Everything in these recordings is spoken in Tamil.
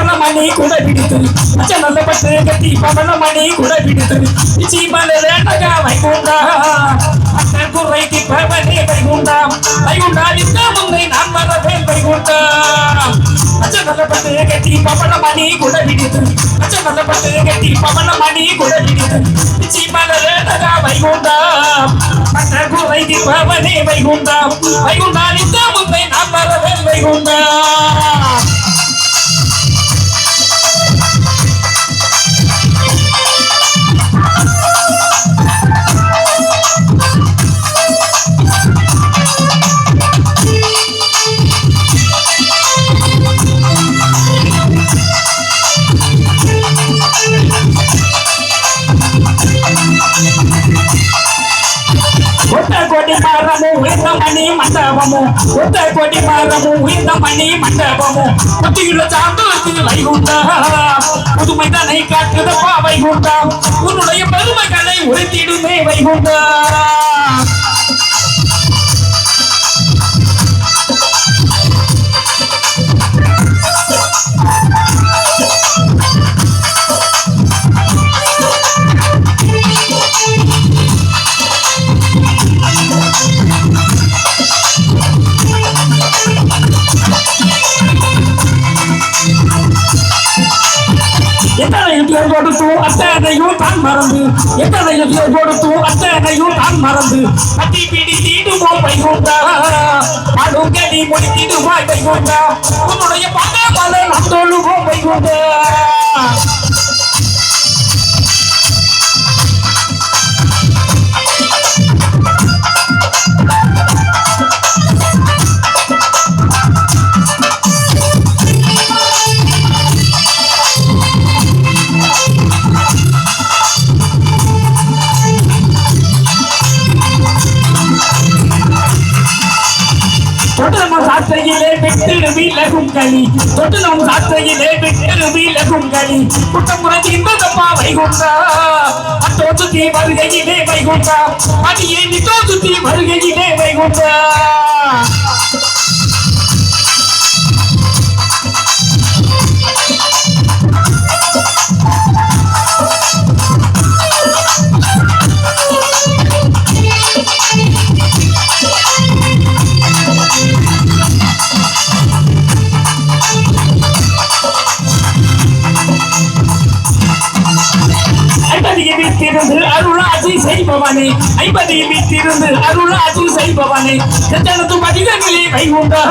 பவனமணி கூட பிடித்து அச்ச நல்ல பட்டு கட்டி பவனமணி கூட பிடித்து சீமல வேண்டக வைகுண்டா அத்தன் குறை திப்பவனே வைகுண்டா வைகுண்டா இந்த முன்னை நான் வரவேன் வைகுண்டா அச்ச நல்ல பட்டு கட்டி பவனமணி கூட பிடித்து அச்ச நல்ல பட்டு கட்டி பவனமணி கூட பிடித்து சீமல வேண்டக வைகுண்டா அத்தன் குறை திப்பவனே வைகுண்டா வைகுண்டா இந்த முன்னை நான் வரவேன் வைகுண்டா కోటి మారము ఉయిందమని మండపము కొత్త కోటి మారము ఉయిందమని మండపము புத்தியுள்ள சாந்தத்தில் வைகுண்டா புதுமைதனை காட்டுதப்பா வைகுண்டா உன்னுடைய பெருமைகளை உரைத்திடுமே வைகுண்டா எத்தனையும் கொடுத்து அத்தனையும் தான் மறந்து எத்தனையும் கொடுத்து அத்தனையும் தான் மறந்து கட்டி பிடி தீடுவோம் வைகுண்டா அடுங்கடி முடித்திடுவாய் வைகுண்டா உன்னுடைய பகமலை நாம் தொழுவோம் வைகுண்டா சாத்தையிலே விட்டிடுவி லகுங்களி தொட்டுனம் சாத்தையிலே விட்டிடுவி லகுங்களி குட்டமுறை இன்பதப்பா வைகுண்டா அத்தோசுத்தி வருகையிலே வைகுண்டா அடியே நித்தோசுத்தி வருகையிலே வைகுண்டா அருளாட்சி செய்பவனே ஐம்பதில் விட்டிருந்து அருளாட்சி செய்பவனே செஞ்சனது மதிகளிலே வைகுண்டா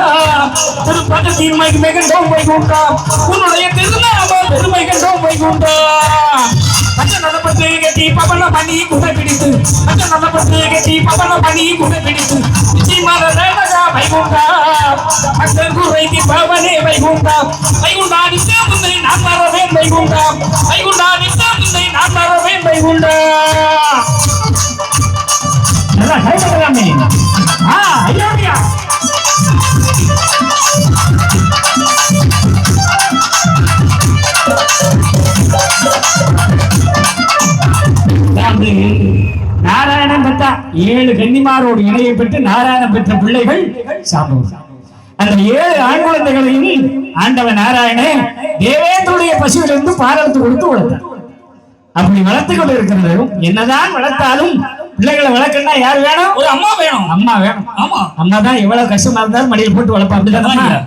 திருப்பதத்தின் மைகுமை கண்டோம் வைகுண்டா உன்னுடைய திருநாம பெருமை கண்டோம் வைகுண்டா அச்ச நல்லப்பட்டு கட்டி பவன மணி குடை பிடித்து அச்ச நல்லப்பட்டு கட்டி பவன மணி குடை பிடித்து நிச்சயமாக ரேடகா வைகுண்டா அச்சன் குறைத்தி பவனே வைகுண்டா வைகுண்டா நிச்சய முன்னை நான் வரவேன் வைகுண்டா வைகுண்டா நிச்சய முன்னை நான் வரவேன் வைகுண்டா நல்லா கைப்பற்றலாமே ஐயா நாராயணன் பெற்றா 7 கன்னிமாரோடு இணையை பெற்று நாராயணன் பெற்ற பிள்ளைகள் சாம்பவர். அந்த 7 ஆண் குழந்தைகளையும் ஆண்டவன் நாராயணன் தேவேந்திரனுடைய பசுவிலிருந்து பாரத்து கொடுத்து வளர்த்தார். அப்படி வளர்த்து கொண்டு இருக்கிறது. என்னதான் வளர்த்தாலும் பிள்ளைகளை வளர்க்கணும்னா யார் வேணும்? ஒரு அம்மா வேணும். அம்மா வேணும். ஆமா, அம்மா தான் எவ்வளவு கஷ்டமா இருந்தாலும் மடியில் போட்டு வளர்ப்பா. அப்படிதான்.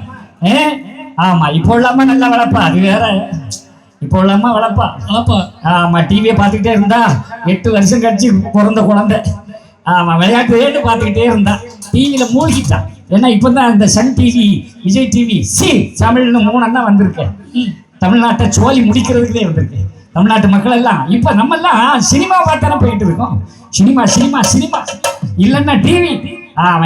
ஆமா, இப்போ உள்ளாம நல்லா வளர்ப்பா. அது வேற. இப்போ உள்ளாம வளர்ப்பா. ஆமா, டிவியை பார்த்துக்கிட்டே இருந்தா 8 வருஷம் கழிச்சு பிறந்த குழந்தை. ஆமா, விளையாட்டு பார்த்துக்கிட்டே இருந்தா டிவியில மூழ்கிட்டான். ஏன்னா இப்பதான் இந்த சன் டிவி, விஜய் டிவி, தமிழ்னு 3 அண்ணா வந்திருக்கேன். தமிழ்நாட்டை சோழி முடிக்கிறதுக்குதே வந்திருக்கு. தமிழ்நாட்டு மக்கள் எல்லாம் இப்ப நம்ம எல்லாம் சினிமா பார்த்தானே போயிட்டு இருக்கோம். சினிமா சினிமா சினிமா இல்லைன்னா டிவி.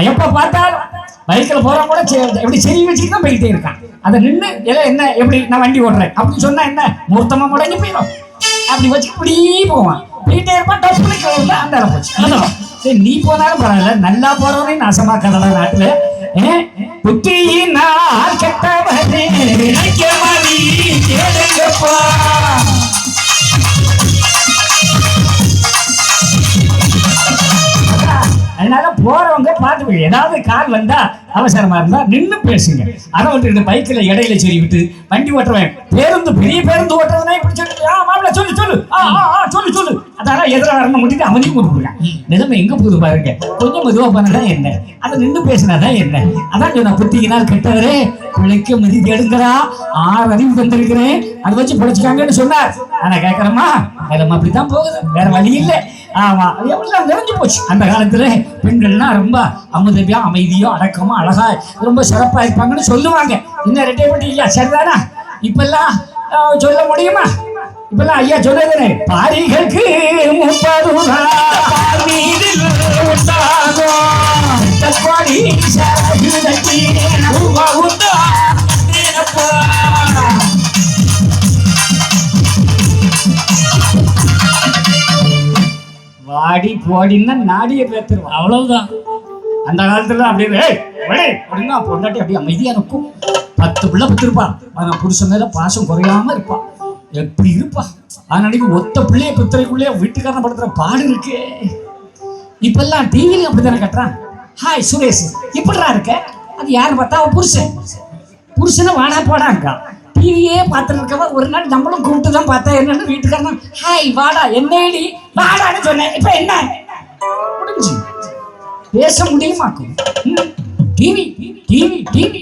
எப்ப பார்த்தாலும் பைக்கில் போறவங்க கூட எப்படி செடி வச்சுட்டு தான் போயிட்டே இருக்கான். அதை நின்று என்ன எப்படி நான் வண்டி ஓடுறேன் அப்படின்னு சொன்னா என்ன முகூர்த்தமா முடங்கி போயிடும். அப்படி வச்சு இப்படி போவான். போயிட்டே இருப்பான். டப்புனு கிளம்புல அந்த இடம் போச்சு. சரி, நீ போனாலும் பரவாயில்ல, நல்லா போறவனே நாசமா கடலை நாட்டுல. புத்தியினால் கெட்டவனே நினைக்க மாதிரி கேளுங்கப்பா. அதனால போறவங்க பார்த்து ஏதாவது கால் வந்தா அவசரமா இருந்தா நின்னு பேசுங்க. அதை விட்டு பைக்ல இடையில சரி விட்டு வண்டி ஓட்டுறவன் பேருந்து பெரிய பேருந்து ஓட்டுறதுனா இப்படி சொல்லு மாப்பிள்ள சொல்லு சொல்லு சொல்லு சொல்லு அதெல்லாம் எதிர வரணும் முடிட்டு அவனையும் கொடுக்குறான். நிலைமை எங்க போகுது பாருங்க. கொஞ்சம் மெதுவா பண்ணதான் என்ன, அதை நின்று பேசினாதான் என்ன. அதான் சொன்ன புத்திக்கினால் கெட்டவரே பிழைக்க மதி தேடுங்கிறா 6 அறிவு தந்திருக்கிறேன் அதை வச்சு பிழைச்சிக்காங்கன்னு சொன்னார். ஆனா கேட்கறமா நிலைமை அப்படித்தான் போகுது, வேற வழி இல்லை. ஆமா அது எவ்வளவு நிறைஞ்சு போச்சு. அந்த காலத்துல பெண்கள்னா ரொம்ப அமுதவியா அமைதியோ அடக்கமா அழகா ரொம்ப சிறப்பா இருப்பாங்கன்னு சொல்லுவாங்க. இன்னும் ரெட்டை பட்டி இல்லையா சரிதானா? இப்பெல்லாம் சொல்ல முடியுமா? இப்பெல்லாம் ஐயா சொல்லுறேன் பாரிகளுக்கு 30 வாடி போடின்னா நாடிய பேத்துருவான், அவ்வளவுதான். அந்த காலத்துல அப்படியே அப்படின்னா பொண்டாட்டி அப்படியே அமைதியா இருக்கும். 10 பிள்ளை பெற்றிருப்பா, ஆனா புருஷன் மேல பாசம் குறையாம இருப்பா. எப்படி இருப்பா? அதனால ஒத்த பிள்ளைய பித்திரைக்குள்ளே வீட்டுக்காரன படுத்துற பாடு இருக்கு. இப்பெல்லாம் டிவிலையும் அப்படித்தானே கட்டுறான். ஹாய் சுரேஷ் இப்படிதான் இருக்க, அது யாரு பார்த்தா அவன் புருஷனை வாடா போடாங்க. டிவியே பார்த்துட்டு இருக்கவா ஒரு நாள் நம்மளும் கூப்பிட்டு தான் பார்த்தா என்னன்னு வீட்டுக்காரன் ஹாய் வாடா என்னடி வாடான்னு சொன்னேன். இப்ப என்ன முடிஞ்சு பேச முடியுமாக்கும்? TV TV TV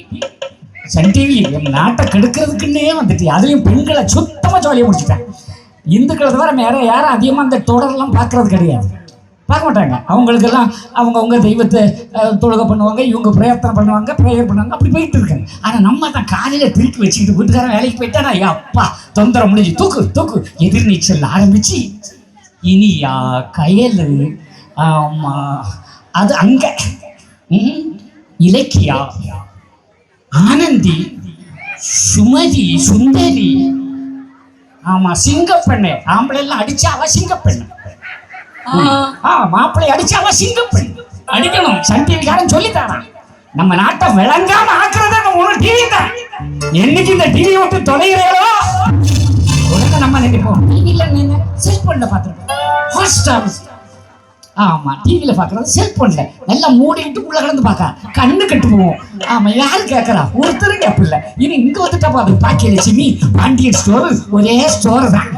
Sun TV என் நாட்டை கெடுக்கிறதுக்குன்னே வந்துட்டு அதுலயும் பெண்களை சுத்தமா ஜாலியாக முடிச்சுட்டேன். இந்துக்களை தவிர வேற யாரும் அதிகமாக அந்த தொடரெல்லாம் பார்க்கறது கிடையாது, பார்க்க மாட்டாங்க. அவங்களுக்கெல்லாம் அவங்க தெய்வத்தை தொழுகை பண்ணுவாங்க, இவங்க பிரயத்தனம் பண்ணுவாங்க, ப்ரேயர் பண்ணுவாங்க, அப்படி போயிட்டு இருக்காங்க. ஆனால் நம்ம தான் காலையில் திருப்பி வச்சுக்கிட்டு வீட்டுக்காரன் வேலைக்கு போயிட்டானா ஐயா அப்பா தொந்தரம் முடிஞ்சு தூக்கு எதிர்நீச்சல் ஆரம்பிச்சு இனியா கயல் அது அங்க இலக்கியா ஆனந்தி சுமதி சுந்தரி ஆமா சிங்கப்பெண்ணு ஆம்பளை எல்லாம் அடிச்சா அவ சிங்கப்பெண்ணு, மாப்பிள்ளை அடிச்சா அவ சிங்கப்பெண் அடிக்கணும். சன் டிவிக்காரன் சொல்லித்தாரான். நம்ம நாட்டை விளங்காம ஆக்குறத நம்ம டிவி தான். என்னைக்கு இந்த டிவி விட்டு தொலைகிறீங்களோ உடனே நம்ம நினைப்போம் டிவில செல்போன்ல பார்த்துருக்கோம் ஹாட்ஸ்டார். ஆமா டிவியில பாக்குறது செல்போன்ல நல்லா மூடிட்டு உள்ள கிடந்து பார்க்க கண்ணு கட்டு போவோம். ஆமா யாரு கேட்கறா? ஒருத்தரும் கேப்பில்ல. இனி இங்க வந்துட்டா பாரு பாக்கியலட்சுமி பாண்டியன் ஸ்டோர் ஒரே ஸ்டோர் தான்.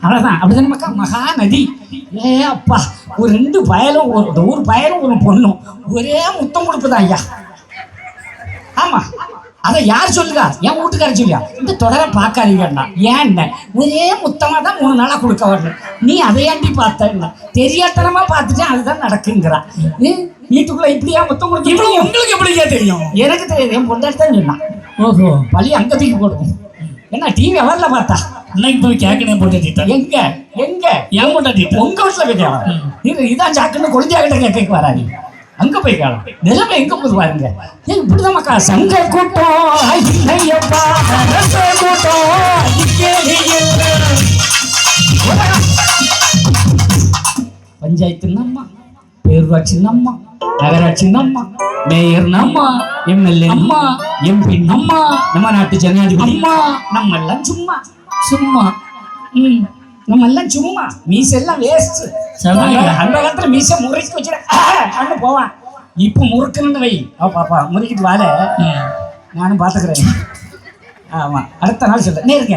அவ்வளவுதான். அப்படிதான் மக்கா மகாநதி. அப்பா ஒரு 2 பயலும் ஒரு பயலும் ஒரு பொண்ணும் ஒரே முத்தம் கொடுப்புதான் ஐயா. ஆமா அதை யார் சொல்லுதா? என் வீட்டுக்காரர் சொல்லியா இந்த தொடரை பார்க்காதீங்கன்னா ஏன் ஒரே முத்தமா தான் 3 நாளா கொடுக்க வரணும். நீ அதையாண்டி பார்த்த தெரியாதனமா பார்த்துட்டேன் அதுதான் நடக்குங்கிறா. வீட்டுக்குள்ள இப்படியா முத்தம் கொடுக்க இவ்வளவு உங்களுக்கு எப்படியா தெரியும்? எனக்கு தெரியாது, என் பொண்டாட்டி தான் சொன்னான். ஓஹோ பழி அங்க தூக்கி போடுவோம். என்ன டிவி அவர்ல பார்த்தா அன்னைக்கு போய் கேட்கணும் போட்டுட்டா எங்க ஏன் போட்டாட்டிட்ட உங்க வீட்டுல போய் இதான் சாக்குன்னு கொழிஞ்சாக்கிட்ட கேட்க வராது. அங்க போய் காலம் நிலைமை எங்க போது பாருங்க. இப்படிதான் மக்கா சங்க கூட்டம் பஞ்சாயத்து நம்மா, பேரூராட்சி நம்மா, நகராட்சி நம்மா, மேயர் நம்மா, எம்எல்ஏ அம்மா, எம்பி நம்மா, நம்ம நாட்டு ஜனாதிபதி அம்மா. நம்ம எல்லாம் சும்மா நம்ம எல்லாம் சும்மா மீசெல்லாம் வேஸ்ட். அந்த காலத்துல மீச முறைக்கு வச்சுட்டு போவான். இப்ப முறுக்குன்னு வை பாப்பா முறுக்கிட்டு வாழ நானும் பாத்துக்கிறேன். ஆமா அடுத்த நாள் சொல்ல நேருங்க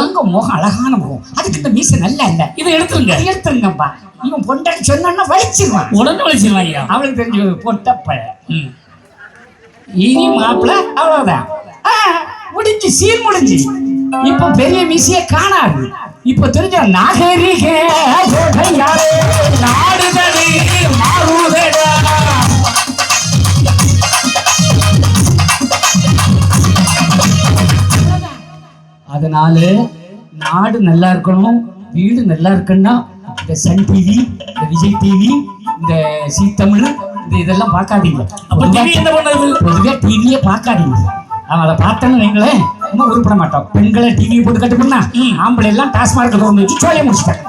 உங்க முகம் அழகான முகம், அதுக்கு இந்த மீச நல்லா இல்ல, இதை எடுத்துருங்கப்பா. இவன் பொண்டாட்டி சொன்னா வலிச்சிருவான், உடனே வலிச்சிருவான். அவளுக்கு தெரிஞ்சு பொட்டப்ப இனி மாப்பிள்ள அவ்வளவுதான் முடிஞ்சு சீர் முடிஞ்சு. இப்ப பெரிய மீசைய காணாது. இப்ப தெரிஞ்ச நாகரிக நாடுதடி மாறுதடா. அதனால நாடு நல்லா இருக்கணும், வீடு நல்லா இருக்குன்னா இந்த சன் டிவி, இந்த விஜய் டிவி, இந்த சி தமிழ் இதெல்லாம் பார்க்காதீங்க. பொதுவாக டிவியே பார்க்காதீங்க. அதை பார்த்தேன்னு வைங்களேன் ரொம்ப உருப்பட மாட்டோம். பெண்களை டிவி போட்டு கட்டு பண்ணா ஆம்பளை எல்லாம் டாஸ்மார்க் திறந்து வச்சு சோழிய முடிச்சிட்டேன்.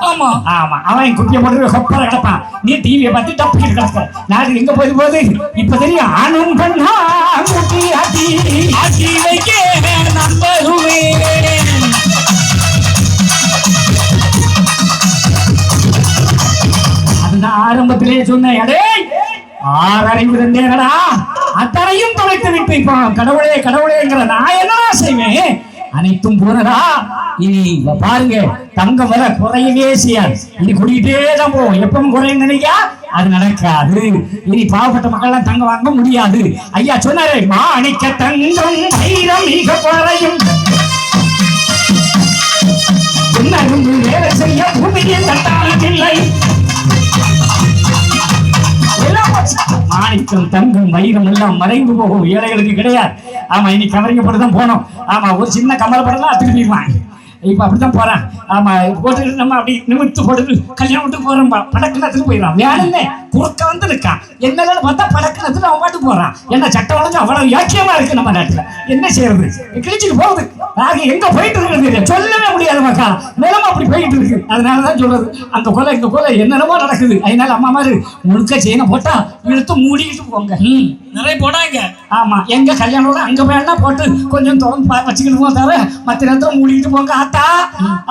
ஆமா அவன் குப்பியை போட்டு கொப்பரை கிடப்பான், நீ டிவியை பார்த்து டப்புக்கிட்டு கிடக்க. நாடு எங்க போகுது இப்ப தெரியும். ஆணும் பண்ணா ஆட்டி வைக்க நம்பருவே. அதுதான் ஆரம்பத்திலேயே சொன்னேன். ஆறறிவு தந்தேனடா, அத்தனையும் தொலைத்து விட்டு இப்போ கடவுளே கடவுளேங்கிற நான் என்ன செய்வேன்? அனைத்தும் போனதா. இனி பாருங்க, தங்கம் வர குறையவே செய்யாது. இனி குடிக்கிட்டே தான் போவோம். எப்பவும் குறையும் நினைக்கா அது நடக்காது. இனி பாவப்பட்ட மக்கள் தங்கம் வாங்க முடியாது. ஐயா சொன்னாரே, மாணிக்க தங்கம் வைரம் மிக குறையும், வேலை செய்ய பூமியை தட்டாலும் இல்லை. மாணிக்கம் தங்கம் வைரம் எல்லாம் மறைந்து போகும், ஏழைகளுக்கு கிடையாது. ஆமா, இனி கவரிங்கப்பட்டுதான் போனோம். ஆமா, ஒரு சின்ன கமலப்படலாம் அத்துக்கு போயிடுவான். இப்ப அப்படித்தான் போறான். ஆமா, போட்டு நம்ம அப்படி நிமித்து போட்டு கல்யாணம் விட்டு போறோம். படக்கணத்துல போயிடறான். வேணும்னே குறுக்க வந்து இருக்கான். என்னன்னு பார்த்தா படக்கணத்துல அவன் பாட்டு போறான். என்ன சட்டம் ஒழுங்கு அவ்வளவு யாக்கியமா இருக்கு நம்ம நாட்டுல. என்ன செய்யறது? கிழிச்சுட்டு போகுது. எங்க போயிட்டு இருக்கிறது சொல்லவே முடியாது மக்கா. நிலமா அப்படி போயிட்டு இருக்கு. அதனாலதான் சொல்றது, அந்த கொலை இந்த கொலை என்னென்னமோ நடக்குது. அதனால அம்மா மாதிரி முழுக்க செயினை போட்டா இழுத்து மூடிக்கிட்டு போங்க. நிறைய போடாங்க. ஆமா, எங்க கல்யாணம் அங்க வேணா போட்டு கொஞ்சம் தொடர்ந்து வச்சுக்கிட்டு போக தவிர மற்ற நேரத்தில் மூடிக்கிட்டு போங்க ஆத்தா.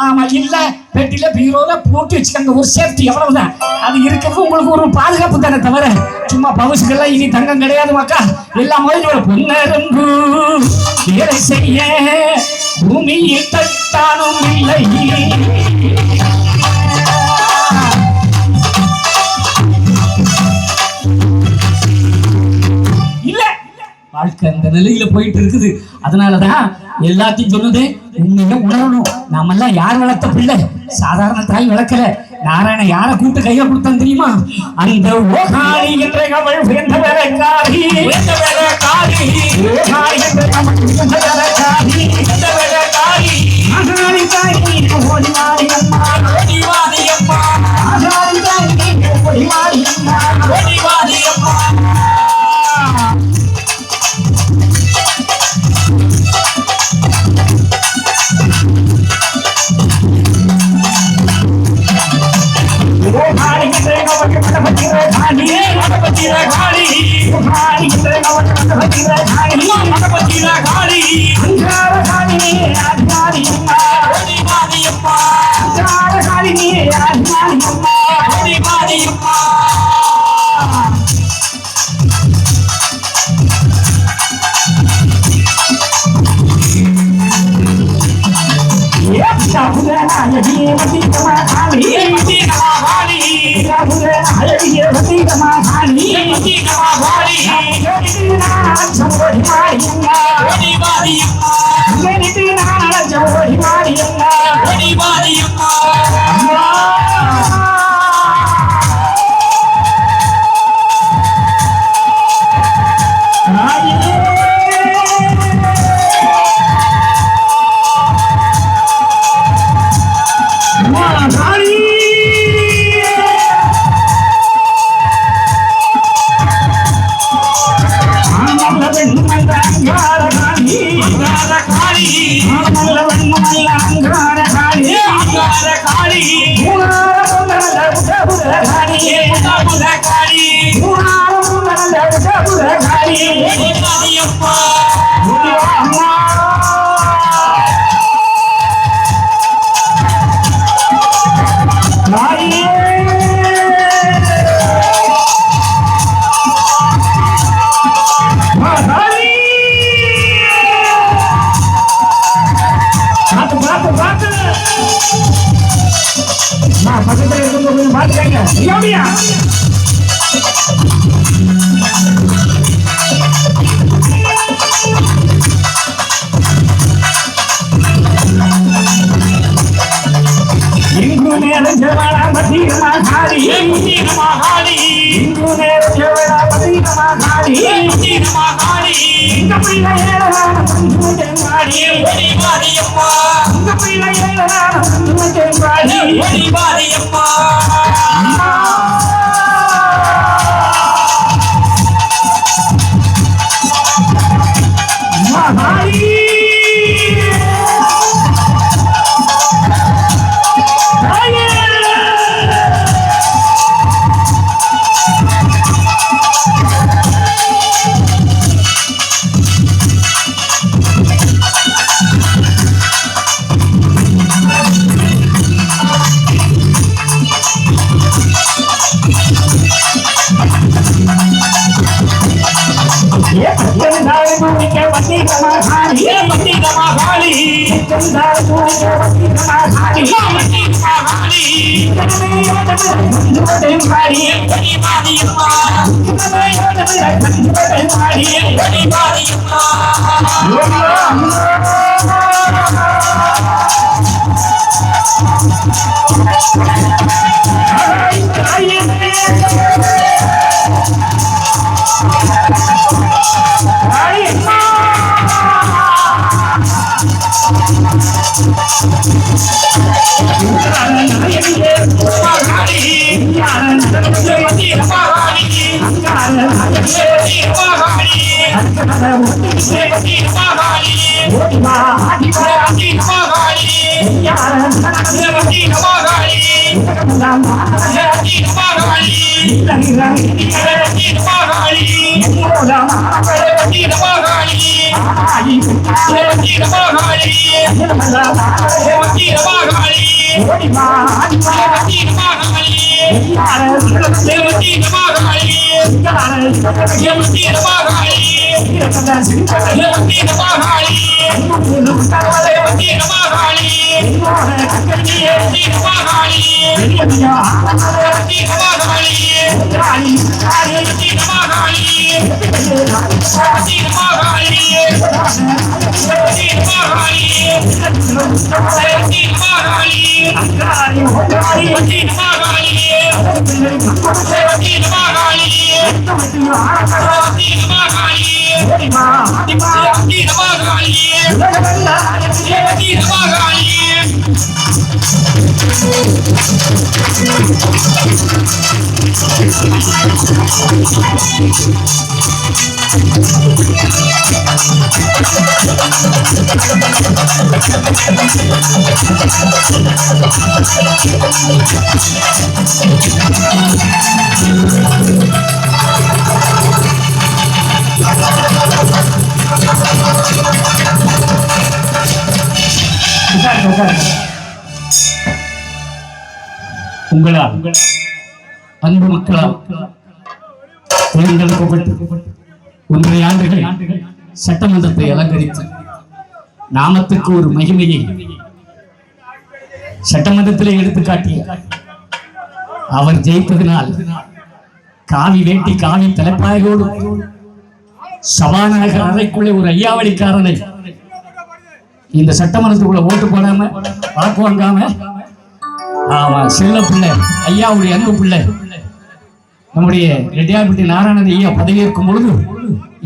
ஆமா, இல்ல பெட்டில பீரோல போட்டு வச்சுக்கோங்க. ஒரு சேஃப்டி எவ்வளவுதான். அது இருக்கிறது உங்களுக்கு ஒரு பாதுகாப்பு தானே தவிர சும்மா பவுசுக்கெல்லாம் இனி தங்கம் கிடையாது மக்கா. எல்லாம் பொன்னரம்பு வேலை செய்ய பூமியில் தட்டானும் இல்லை. வாழ்க்கை அந்த நிலையில போயிட்டு இருக்குது. அதனாலதான் எல்லாத்தையும் சொன்னது உண்மையை உணரணும். நாம எல்லாம் யார் வளர்த்த பிள்ளை? சாதாரண தாய் வளர்க்கல. நாராயண யார கூட்டு கையில கொடுத்தான் தெரியுமா? அந்த ஓகாரி என்ற அவள் உயர்ந்த வேலைக்காரி, உயர்ந்த வேலைக்காரி, ஓகாரி என்ற அவள் உயர்ந்த வேலைக்காரி, உயர்ந்த வேலைக்காரி, மகாரி தாய் ஓடிவாடி அம்மா, ஓடிவாடி அம்மா, மகாரி தாய் ஓடிவாடி அம்மா, ஓடிவாடி அம்மா. உங்களால் அன்பு மக்களால் தேர்ந்தெடுக்கப்பட்டு 1.5 ஆண்டுகள் சட்டமன்றத்தை அலங்கரித்து நாமத்துக்கு ஒரு மகிமையை சட்டமன்றத்திலே எடுத்துக்காட்டிய அவர் ஜெயித்ததினால் காவி வேட்டி காவி தலைப்பாயோடு சபாநாயகர் அறைக்குள்ளே ஒரு ஐயாவளிக்காரனை இந்த சட்டமன்றத்துக்குள்ள ஓட்டு போடாம வாக்கு வாங்காம ஆமா செல்ல பிள்ளை ஐயாவுடைய அன்பு பிள்ளை நம்முடைய ரெட்டியார்பட்டி நாராயணன் ஐயா பதவியேற்கும் பொழுது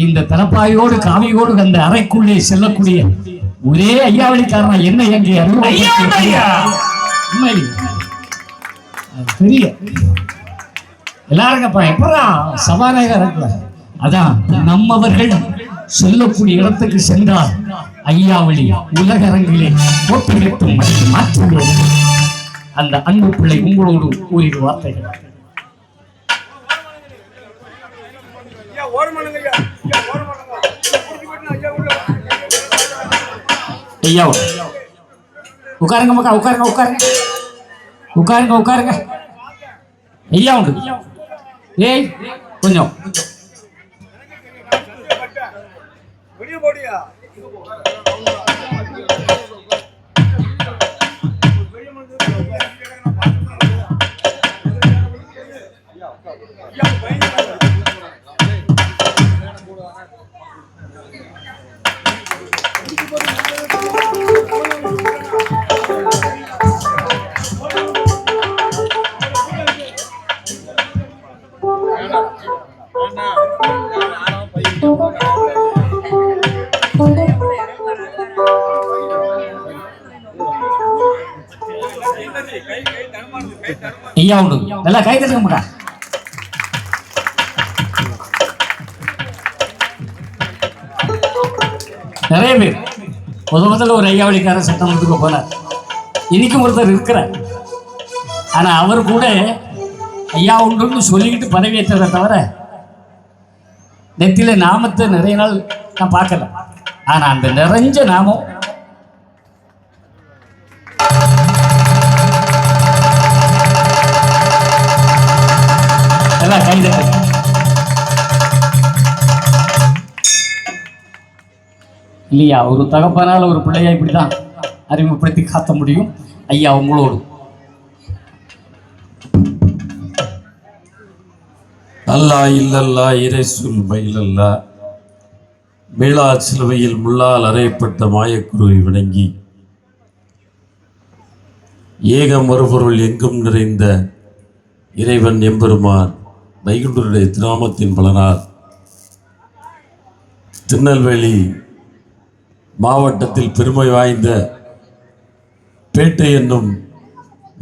இந்த தலப்பாயோடு காவியோடு அந்த அறைக்குள்ளே செல்லக்கூடிய ஒரே ஐயாவளிக்காரன் என்ன எங்கே பெரிய எல்லாருங்கப்பா எப்படா சபாநாயகர் இருக்கல அதான் நம்மவர்கள் சொல்லக்கூடிய இடத்துக்கு சென்றால் ஐயாவளி உலகரங்கிலே போட்டியிட்டும் மாற்றுவோம் அந்த அன்பு பிள்ளை உங்களோடு கூறிய வார்த்தைகள். ஐயா உட்காருங்க மக்கா, உட்காருங்க உட்காருங்க உட்காருங்க உட்காருங்க. ஐயா உண்டு. ஏய் கொஞ்சம் ஐயா உண்டு. நல்லா கை தட்டுங்க மக்கா. நிறைய பேர் முதல்ல ஒரு ஐயாவளிக்கார சட்டமன்றத்துக்கு போனார். இன்னைக்கும் ஒருத்தர் இருக்கிறார். ஆனா அவர் கூட ஐயா உண்டுன்னு சொல்லிக்கிட்டு பதவியேற்றதை தவிர நெத்தில நாமத்தை நிறைய நாள் நான் பார்க்கல. ஆனா அந்த நிறைஞ்ச நாமம் எல்லாம் கைது. இல்லையா? ஒரு தகப்பனால் ஒரு பிள்ளையை இப்படிதான் அறிமுகப்படுத்தி காட்ட முடியும். ஐயா உங்களோடு. அல்லா இல்லல்லா இறைசுல் மயிலல்லா மீளா சிலுவையில் முள்ளால் அறையப்பட்ட மாயக்குருவை வணங்கி ஏக மறுபொருள் எங்கும் நிறைந்த இறைவன் எம்பெருமான் வைகுண்டருடைய திருநாமத்தின் பலனார் திருநெல்வேலி மாவட்டத்தில் பெருமை வாய்ந்த பேட்டை என்னும்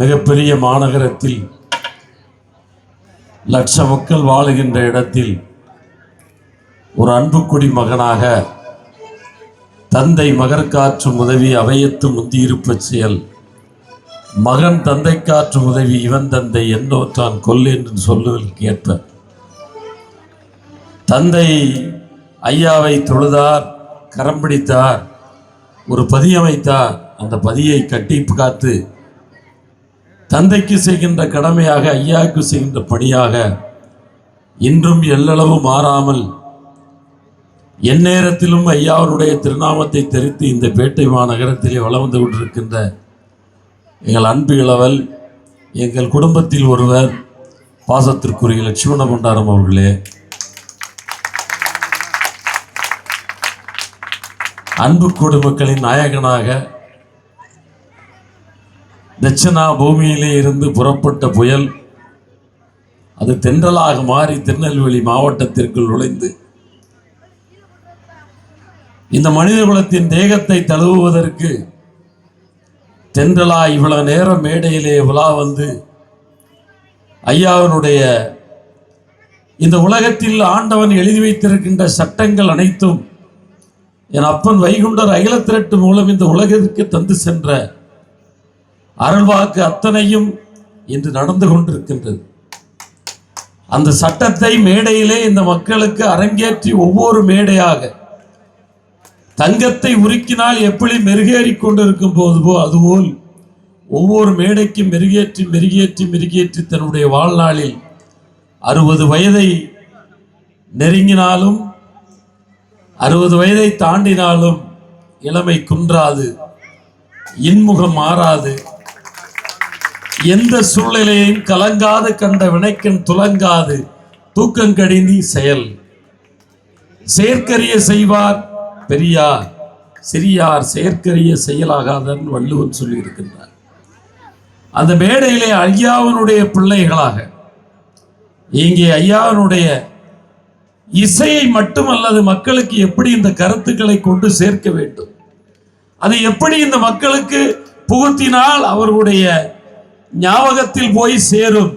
மிகப்பெரிய மாநகரத்தில் லட்ச மக்கள் வாழுகின்ற இடத்தில் ஒரு அன்புக்குடி மகனாக தந்தை மகற்காற்றும் உதவி அவையத்து முந்தியிருப்ப செயல் மகன் தந்தைக்காற்றும் உதவி இவன் தந்தை என்னோற்றான் கொல் என்று சொல்லுவதற்கு ஏற்ப தந்தை ஐயாவை தொழுதார், கரம் பிடித்தார், ஒரு பதி அமைத்தார். அந்த பதியை கட்டி காத்து தந்தைக்கு செய்கின்ற கடமையாக ஐயாவுக்கு செய்கின்ற பணியாக இன்றும் எல்லளவு மாறாமல் எந்நேரத்திலும் ஐயாவுடைய திருநாமத்தை தெரித்து இந்த பேட்டை மாநகரத்திலே வளம் வந்து கொண்டிருக்கின்ற எங்கள் அன்பு இளவல், எங்கள் குடும்பத்தில் ஒருவர், பாசத்திற்குரிய லட்சுமண கொண்டாரம் அவர்களே, அன்பு குடிமக்களின் நாயகனாக தட்சிணா பூமியிலே இருந்து புறப்பட்ட புயல் அது தென்றலாக மாறி திருநெல்வேலி மாவட்டத்திற்குள் நுழைந்து இந்த மனித குலத்தின் தேகத்தை தழுவுவதற்கு தென்றலா இவ்வளவு நேரம் மேடையிலே உலா வந்து ஐயாவினுடைய இந்த உலகத்தில் ஆண்டவன் எழுதி வைத்திருக்கின்ற சட்டங்கள் அனைத்தும் என் அப்பன் வைகுண்டர் அகில திரட்டு மூலம் இந்த உலகத்திற்கு தந்து சென்ற அருள்வாக்கு அத்தனையும் இன்று நடந்து கொண்டிருக்கின்றது. அந்த சட்டத்தை மேடையிலே இந்த மக்களுக்கு அரங்கேற்றி ஒவ்வொரு மேடையாக தங்கத்தை உருக்கினால் எப்படி மெருகேறி கொண்டிருக்கும் போதுவோ அதுபோல் ஒவ்வொரு மேடைக்கும் மெருகேற்றி மெருகேற்றி மெருகேற்றி தன்னுடைய வாழ்நாளில் 60 வயதை நெருங்கினாலும் 60 வயதை தாண்டினாலும் இளமை குன்றாது, இன்முகம் மாறாது, எந்த சூழ்நிலையையும் கலங்காது, கண்ட வினைக்கண் துலங்காது, தூக்கங்கடிந்தி செயல் செயற்கரிய செய்வார் பெரியார், சிறியார் செயற்கரிய செயலாகாதன் வள்ளுவன் சொல்லி இருக்கின்றார். அந்த மேடையிலே ஐயாவினுடைய பிள்ளைகளாக இங்கே ஐயாவினுடைய இசையை மட்டுமல்லது மக்களுக்கு எப்படி இந்த கருத்துக்களை கொண்டு சேர்க்க வேண்டும், அதை எப்படி இந்த மக்களுக்கு புகுத்தினால் அவர்களுடைய ஞாபகத்தில் போய் சேரும்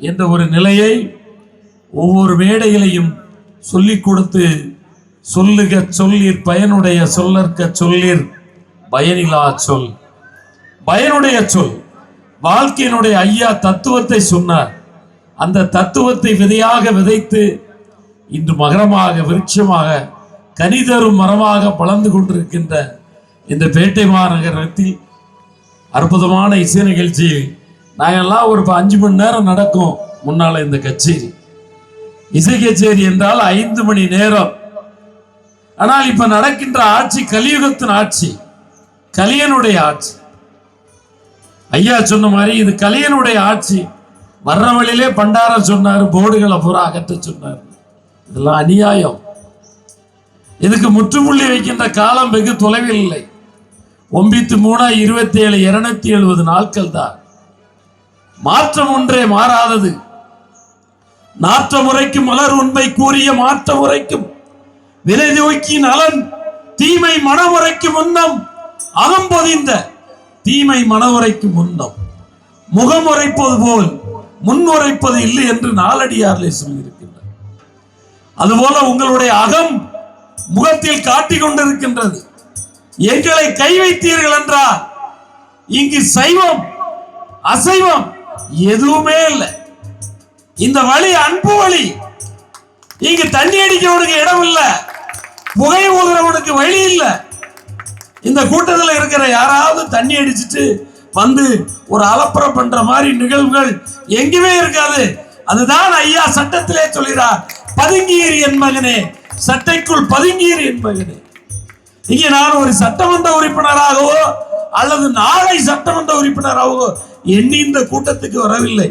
என்ற ஒரு நிலையை ஒவ்வொரு மேடையிலையும் சொல்லிக் கொடுத்து சொல்லுக சொல்லீர் பயனுடைய சொல்லற்க சொல்லீர் பயனிலா சொல், பயனுடைய சொல், வாழ்க்கையினுடைய ஐயா தத்துவத்தை சொன்னார். அந்த தத்துவத்தை விதையாக விதைத்து இன்று மகரமாக விருட்சமாக கனிதரும் மரமாக பலர்ந்து கொண்டிருக்கின்ற இந்த பேட்டை மாநகரத்தில் அற்புதமான இசை நிகழ்ச்சி நாங்கெல்லாம் ஒரு 5 மணி நேரம் நடக்கும். முன்னால இந்த கச்சேரி, இசை கச்சேரி என்றால் 5 மணி நேரம். ஆனால் இப்ப நடக்கின்ற ஆட்சி கலியுகத்தின் ஆட்சி, கலியனுடைய ஆட்சி. ஐயா சொன்ன மாதிரி இது கலியனுடைய ஆட்சி. வர்ற வழியிலே பண்டார சொன்னார், போர்டுகளை பூரா அகற்ற சொன்னார். இதெல்லாம் அநியாயம். இதுக்கு முற்றுப்புள்ளி வைக்கின்ற காலம் வெகு தொலைவில் இல்லை. 9/3/27 270 நாட்கள் தான். மாற்றம் ஒன்றே மாறாதது. நாற்ற முறைக்கும் மலர் உண்மை கூறிய மாற்ற முறைக்கும் விலை நோக்கி நலன் தீமை மனமுறைக்கு முன்னம் அகம்பொதிந்த தீமை மனமுறைக்கு முன்னம் முகமுறைப்பது போல் முன்னுரைப்பது இல்லை என்று நாலடியார்களே சொல்லியிருக்கின்றார். அதுபோல உங்களுடைய அகம் முகத்தில் காட்டிக் கொண்டிருக்கின்றது. எங்களை கை வைத்தீர்கள் என்றால் இங்கு சைவம் அசைவம் எதுவுமே இல்லை. இந்த வழி அன்பு வழி. இங்கு தண்ணி அடிக்கிறவனுக்கு இடம் இல்லை, புகை ஊதுறவனுக்கு வழி இல்லை. இந்த கூட்டத்தில் இருக்கிற யாராவது தண்ணி அடிச்சுட்டு வந்து ஒரு அலப்பறம் பண்ற மாதிரி நிகழ்வுகள் எங்குமே இருக்காது. அதுதான் ஐயா சட்டத்திலே சொல்கிறார், பதுங்கீர் என் மகனே, சட்டைக்குள் பதுங்கீர் என் மகனே. இங்கே நான் ஒரு சட்டமன்ற உறுப்பினராகவோ அல்லது நாளை சட்டமன்ற உறுப்பினராகவோ எண்ணி இந்த கூட்டத்துக்கு வரவில்லை.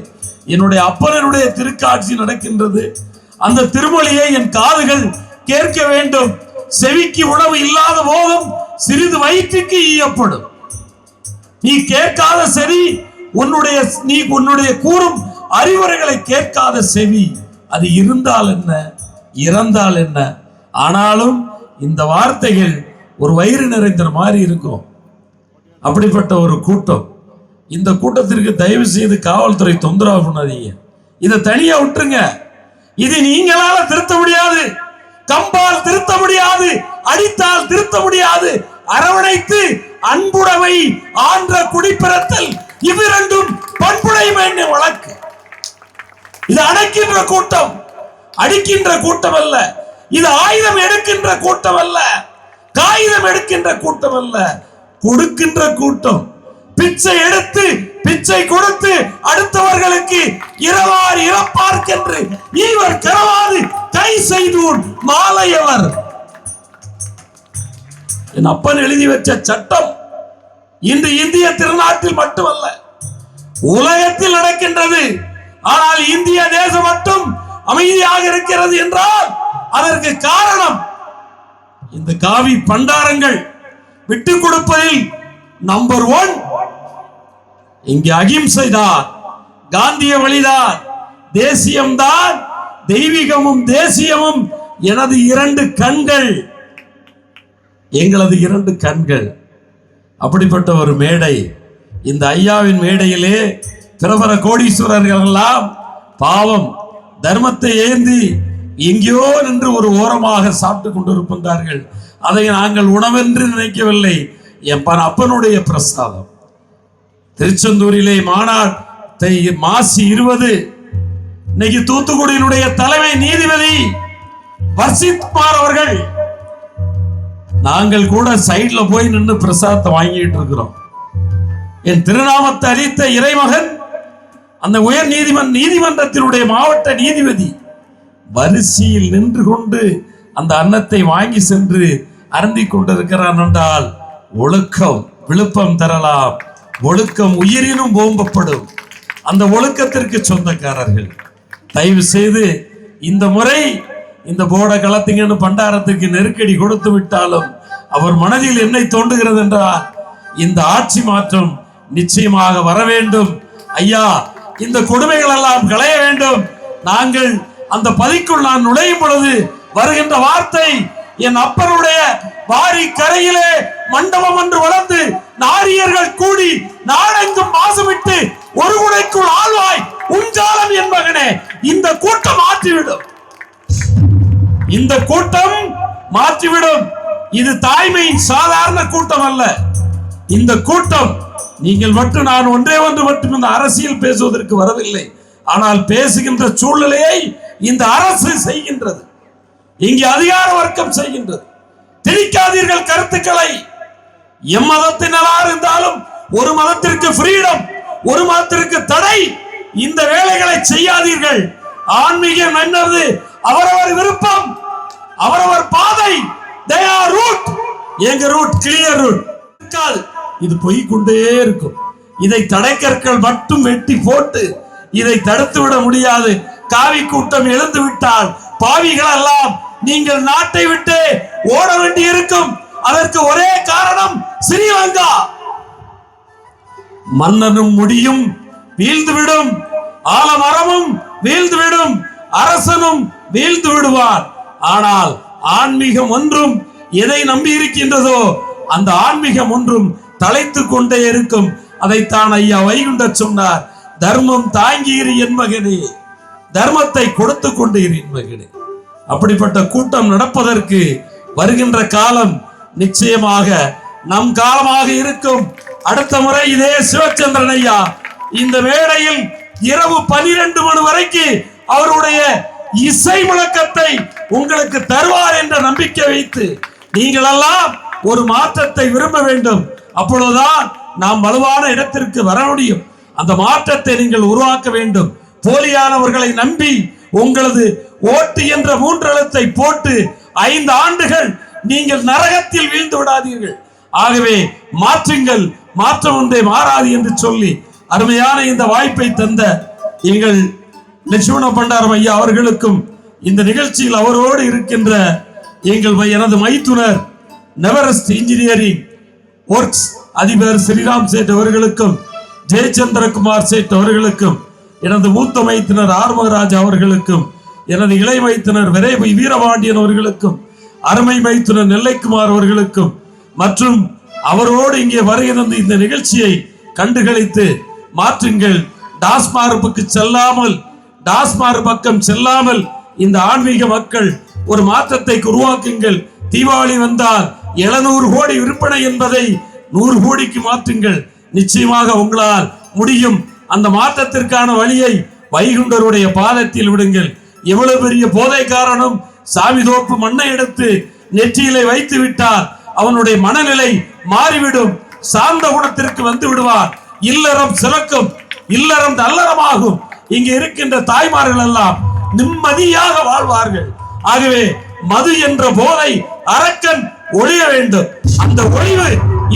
என்னுடைய அப்பனுடைய திருக்காட்சி நடக்கின்றது. அந்த திருமொழியை என் காதுகள் கேட்க வேண்டும். செவிக்கு உணவு இல்லாத போதும் சிறிது வயிற்றுக்கு ஈயப்படும். நீ கேட்காத செவி, உன்னுடைய கூறும் அறிவுரைகளை கேட்காத செவி, அது இருந்தால் என்ன இறந்தால் என்ன. ஆனாலும் இந்த வார்த்தைகள் ஒரு வயிறு நிறைந்த மாதிரி இருக்கும். அப்படிப்பட்ட ஒரு கூட்டம். இந்த கூட்டத்திற்கு தயவு செய்து காவல்துறை தொந்தரவு பண்ணாதீங்க. இதை தனியா விட்டுருங்க. இது நீங்களால திருத்த முடியாது, கம்பால் திருத்த முடியாது, அடித்தால் திருத்த முடியாது. அரவணைத்து அன்புடைமை ஆன்ற குடிப்பிறத்தல் இவ்விரண்டும் பண்புடைமை வழக்கு. இது அடைக்கின்ற கூட்டம், அடிக்கின்ற கூட்டம் அல்ல. இது ஆயுதம் எடுக்கின்ற கூட்டம் அல்ல, காகிதம் எடுக்கின்ற கூட்டம் அல்ல, கொடுக்கின்ற கூட்டம். பிச்சை எடுத்து பிச்சை கொடுத்து அடுத்தவர்களுக்கு இரவார் இறப்பார்க்கென்று இவர் கரவாது கை செய்தூர் மாலையவர். என் அப்பன் எழுதி வச்ச சட்டம் இன்று இந்திய திருநாட்டில் மட்டுமல்ல, உலகத்தில் நடக்கின்றது. ஆனால் இந்திய தேசம் மட்டும் அமைதியாக இருக்கிறது என்றால் அதற்கு காரணம் இந்த காவி பண்டாரங்கள் விட்டுக் கொடுப்பதில் நம்பர் 1 இங்கே அகிம்சை தான், காந்திய வழிதான், தேசியம்தான். தெய்வீகமும் தேசியமும் எனது 2 கண்கள், எங்களது 2 கண்கள். அப்படிப்பட்ட ஒரு மேடை. இந்த ஐயாவின் மேடையிலே பிரபல கோடீஸ்வரர்கள் எல்லாம் பாவம் தர்மத்தை ஏந்தி எங்கேயோ நின்று ஒரு ஓரமாக சாப்பிட்டு கொண்டிருப்பார்கள். அதை நாங்கள் உணவென்று நினைக்கவில்லை. என் அப்பனுடைய பிரசாதம். திருச்செந்தூரிலே மாநாட்டை மாசி 20 இன்னைக்கு தூத்துக்குடியினுடைய தலைமை நீதிபதி வர்ஷித்குமார் அவர்கள், நாங்கள் கூட சைட்ல போய் நின்று பிரசாதத்தை வாங்கிட்டு இருக்கிறோம். என் திருநாமத்தை அளித்த இறைமகன் அந்த உயர் நீதிமன்றத்தினுடைய மாவட்ட நீதிபதி வரிசையில் நின்று கொண்டு அந்த அன்னத்தை வாங்கி சென்று அருந்திக் கொண்டிருக்கிறான் என்றால் ஒழுக்கம் விழுப்பம் தரலாம். ஒழுக்கம் உயிரினும் ஓம்பப்படும். அந்த ஒழுக்கத்திற்கு சொந்தக்காரர்கள் தயவு செய்து இந்த முறை இந்த போர்டை கலத்திங்கன்னு பண்டாரத்துக்கு நெருக்கடி கொடுத்து விட்டாலும் அவர் மனதில் என்ன தோன்றுகிறது என்றால் இந்த ஆட்சி மாற்றம் நிச்சயமாக வர வேண்டும். ஐயா, இந்த கொடுமைகள் எல்லாம் களைய வேண்டும். நாங்கள் அந்த பதிக்குள் நான் நுழையும் பொழுது வருகின்ற வார்த்தை, என் அப்பனுடைய வாரி கரையிலே மண்டபம் ஒன்று வளர்ந்து நாரியர்கள் கூடி நாடெங்கும் மாசுவிட்டு ஒரு குடைக்குள் ஆழ்வாய் உஞ்சாலம் என் மகனே. இந்த கூட்டம் மாற்றிவிடும், இந்த கூட்டம் மாற்றிவிடும். இது தாய்மையின் சாதாரண கூட்டம் அல்ல. இந்த கூட்டம் நீங்கள் மட்டும் நான் ஒன்றே ஒன்று மட்டும் இந்த அரசியல் பேசுவதற்கு வரவில்லை. ஆனால் பேசுகின்ற சூழ்நிலையை இந்த அரசு செய்கின்றது, இங்கே அதிகார வர்க்கம் செய்கின்றது. திணிக்காதீர்கள் கருத்துக்களை. எம்மதத்தினராக இருந்தாலும் ஒரு மதத்திற்கு ஃப்ரீடம், ஒரு மதத்திற்கு தடை. இந்த வேலைகளை செய்யாதீர்கள். ஆன்மீகம் என்னது? அவரவர் விருப்பம், அவரவர் பாதை. எங்க ரூட் கிளியர் ரூட். இது போய்கொண்டே இருக்கும். இதை தடைக்கற்கள் மட்டும் வெட்டி போட்டு இதை தடுத்து விட முடியாது. காவி கூட்டம் எழுந்து விட்டால் பாவிகள் எல்லாம் நீங்கள் நாட்டை விட்டு ஓட வேண்டி இருக்கும். அதற்கு ஒரே காரணம் ஸ்ரீலங்கா. மன்னனும் முடியும் வீழ்ந்துவிடும், ஆலமரமும் வீழ்ந்துவிடும், அரசனும் வீழ்ந்து விடுவான். ஆனால் ஆன்மீகம் ஒன்றும் எதை நம்பி இருக்கின்றதோ அந்த ஆன்மீகம் ஒன்றும் தலைத்துக் கொண்டே இருக்கும். அதைத்தான் ஐயா வைகுண்ட சொன்னார், தர்மம் தாங்கீர் என் மகனே, தர்மத்தை கொடுத்து கொண்டே என் மகனே. அப்படிப்பட்ட கூட்டம் நடப்பதற்கு வருகின்ற காலம் நிச்சயமாக நம் காலமாக இருக்கும். அடுத்த முறை இதே சிவச்சந்திரன் ஐயா இந்த மேடையில் இரவு 12 மணி வரைக்கும் அவருடைய இசை முழக்கத்தை உங்களுக்கு தருவார் என்ற நம்பிக்கை வைத்து நீங்கள் எல்லாம் ஒரு மாற்றத்தை விரும்ப வேண்டும். அப்பொழுதுதான் நாம் வலுவான இடத்திற்கு வர முடியும். அந்த மாற்றத்தை நீங்கள் உருவாக்க வேண்டும். போலியானவர்களை நம்பி உங்களது ஓட்டு என்ற 3 எழுத்தை போட்டு 5 ஆண்டுகள் நீங்கள் நரகத்தில் வீழ்ந்து விடாதீர்கள். ஆகவே மாற்றுங்கள், மாற்றம் ஒன்றே மாறாது என்று சொல்லி அருமையான இந்த வாய்ப்பை தந்த எங்கள் லட்சுமண பண்டாரம் ஐயா அவர்களுக்கும், இந்த நிகழ்ச்சியில் அவரோடு இருக்கின்ற எனது மைத்துனர் நெவரெஸ்ட் இன்ஜினியரிங் ஒர்க்ஸ் அதிபர் ஸ்ரீராம் சேட் அவர்களுக்கும், ஜெயச்சந்திரகுமார் சேட் அவர்களுக்கும், எனது மூத்த மைத்தினர் ஆர்மகராஜ் அவர்களுக்கும், எனது இளை மைத்தினர் வீரபாண்டியன் அவர்களுக்கும், அருமை மைத்தினர் நெல்லைக்குமார் அவர்களுக்கும் மற்றும் அவரோடு இங்கே வருகை தந்து இந்த நிகழ்ச்சியை கண்டுகளித்து மாற்றுங்கள், டாஸ்மார்புக்கு செல்லாமல், டாஸ்மார் பக்கம் செல்லாமல் இந்த ஆன்மீக மக்கள் ஒரு மாற்றத்தை உருவாக்குங்கள். தீபாவளி வந்தால் 700 கோடி விற்பனை என்பதை 100 கோடிக்கு மாற்றுங்கள். நிச்சயமாக உங்களால் முடியும். அந்த மாற்றத்திற்கான வழியை வைகுண்டருடைய பாதத்தில் விடுங்கள். எவ்வளவு பெரிய போதைக்காரனும் சாமி தோப்பு மண்ணை எடுத்து நெற்றியிலே வைத்து விட்டார், அவனுடைய மனநிலை மாறிவிடும், சார்ந்த குணத்திற்கு வந்து விடுவார். இல்லறம் சிறக்கும், இல்லறம் நல்லறமாகும். இங்கே இருக்கின்ற தாய்மார்கள் எல்லாம் நிம்மதியாக வாழ்வார்கள். ஆகவே மது என்ற போதை அரக்கன் ஒழிய வேண்டும். அந்த ஒழிவு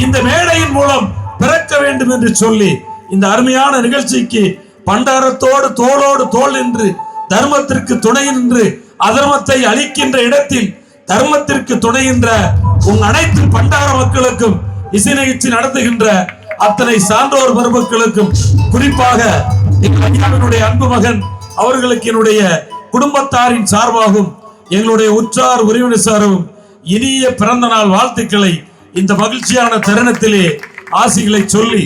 இந்த மேடையின் மூலம் பிறக்க வேண்டும் என்று சொல்லி இந்த அருமையான நிகழ்ச்சிக்கு பண்டாரத்தோடு தோளோடு தோள் நின்று தர்மத்திற்கு துணை நின்று அதர்மத்தை அழிக்கின்ற இடத்தில் தர்மத்திற்கு துணைகின்ற உங்க அனைத்து பண்டார மக்களுக்கும், இசை நிகழ்ச்சி நடத்துகின்ற அத்தனை சான்றோர் பெருமக்களுக்கும், குறிப்பாக எங்கள் ஐயாவினுடைய அன்பு மகன் அவர்களுக்கு என்னுடைய குடும்பத்தாரின் சார்பாகவும் எங்களுடைய உற்றார் உறவினர் சார்பாகவும் இனிய பிறந்த நாள் வாழ்த்துக்களை இந்த மகிழ்ச்சியான தருணத்திலே ஆசிகளை சொல்லி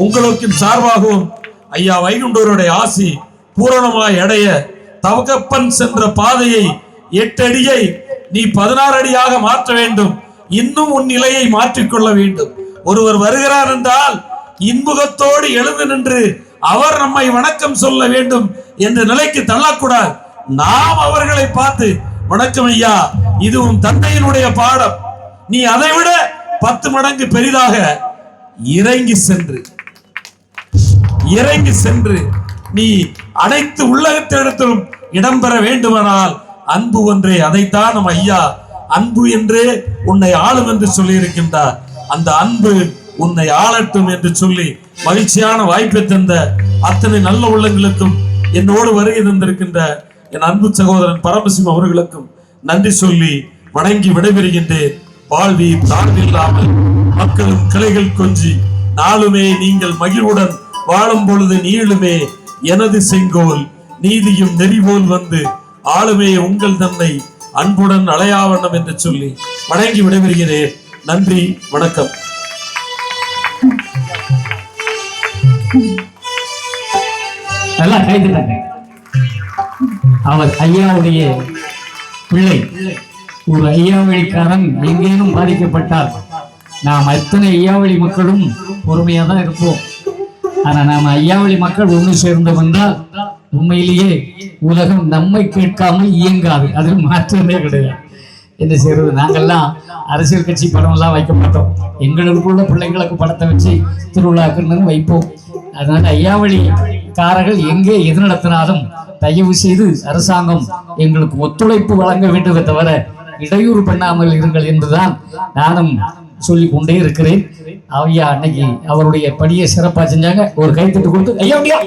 உங்களுக்கு சார்பாகவும் ஐயா வைகுண்டருடைய ஆசி பூரணமாய் அடைய தவகப்பன் சென்ற பாதையை 8 அடியை நீ 16 அடியாக மாற்ற வேண்டும். இன்னும் உன் நிலையை மாற்றிக்கொள்ள வேண்டும். ஒருவர் வருகிறார் என்றால் இன்முகத்தோடு எழுந்து நின்று அவர் நம்மை வணக்கம் சொல்ல வேண்டும் என்ற நிலைக்கு தள்ளக்கூடாது. நாம் அவர்களை பார்த்து வணக்கம் ஐயா, இது உன் தந்தையினுடைய பாடம், நீ அதைவிட 10 மடங்கு பெரிதாக இறங்கி சென்று நீ அனைத்து உள்ளகத்திடத்திலும் இடம்பெற வேண்டுமானால் அன்பு ஒன்றே. அதைத்தான் நம்ம ஐயா அன்பு என்றே உன்னை ஆளும் என்று சொல்லி இருக்கின்றார். அந்த அன்பு உன்னை ஆளட்டும் என்று சொல்லி மகிழ்ச்சியான வாய்ப்பை தந்த அத்தனை நல்ல உள்ளங்களுக்கும், என்னோடு வருகை தந்திருக்கின்ற என் அன்பு சகோதரன் பரமசிவம் அவர்களுக்கும் நன்றி சொல்லி வணங்கி விடைபெறுகின்றேன். வாழ்வீர் தாழ்வில்லாமல் மக்களும் கிளைகள் கொஞ்சி நாளுமே நீங்கள் மகிழ்வுடன் வாழும் பொழுது நீளுமே எனது செங்கோல் நீதியும் நெறிபோல் வந்து ஆளுமே உங்கள் தன்னை அன்புடன் அலையாவண்ணம் என்று சொல்லி வணங்கி விடைபெறுகிறேன். நன்றி, வணக்கம். நல்லா கைதுட்டாங்க. அவர் ஐயாவுடைய பிள்ளை, ஒரு ஐயாவளிக்காரன் எங்கேனும் பாதிக்கப்பட்டால் நாம் அத்தனை ஐயாவளி மக்களும் பொறுமையா தான் இருப்போம். ஆனா நாம ஐயாவளி மக்கள் ஒன்று சேர்ந்தோம் என்றால் உண்மையிலேயே உலகம் நம்மை கேட்காமல் இயங்காது. அதில் மாற்றமே கிடையாது. என்ன செய்யறது, நாங்கள்லாம் அரசியல் கட்சி படம் எல்லாம் வைக்க மாட்டோம். எங்களுக்குள்ள பிள்ளைங்களுக்கு படத்தை வச்சு திருவிழாக்குன்னு வைப்போம். அதனால ஐயாவளிக்காரர்கள் எங்கே எது நடத்தினாலும் தயவு செய்து அரசாங்கம் எங்களுக்கு ஒத்துழைப்பு வழங்க வேண்டுமே தவிர இடையூறு பண்ணாமல் இருங்கள் என்றுதான் நானும் சொல்லிக் கொண்டே இருக்கிறேன். ஐயா அன்னைக்கு அவருடைய பணியை சிறப்பா செஞ்சாங்க. ஒரு கைத்தட்டு கொடுத்து ஐயா